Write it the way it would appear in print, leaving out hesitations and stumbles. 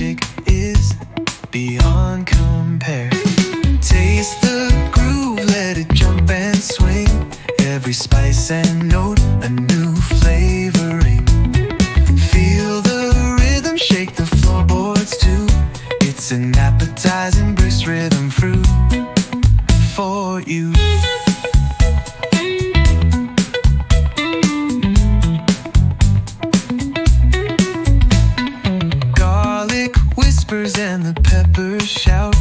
magic is beyond compare. Taste the groove, let it jump and swing. Every spice and note, a new flavoring. Feel the rhythm, shake the floorboards too. It's an appetizing brisk rhythm fruit for you. Garlic whispers and the peppers shout.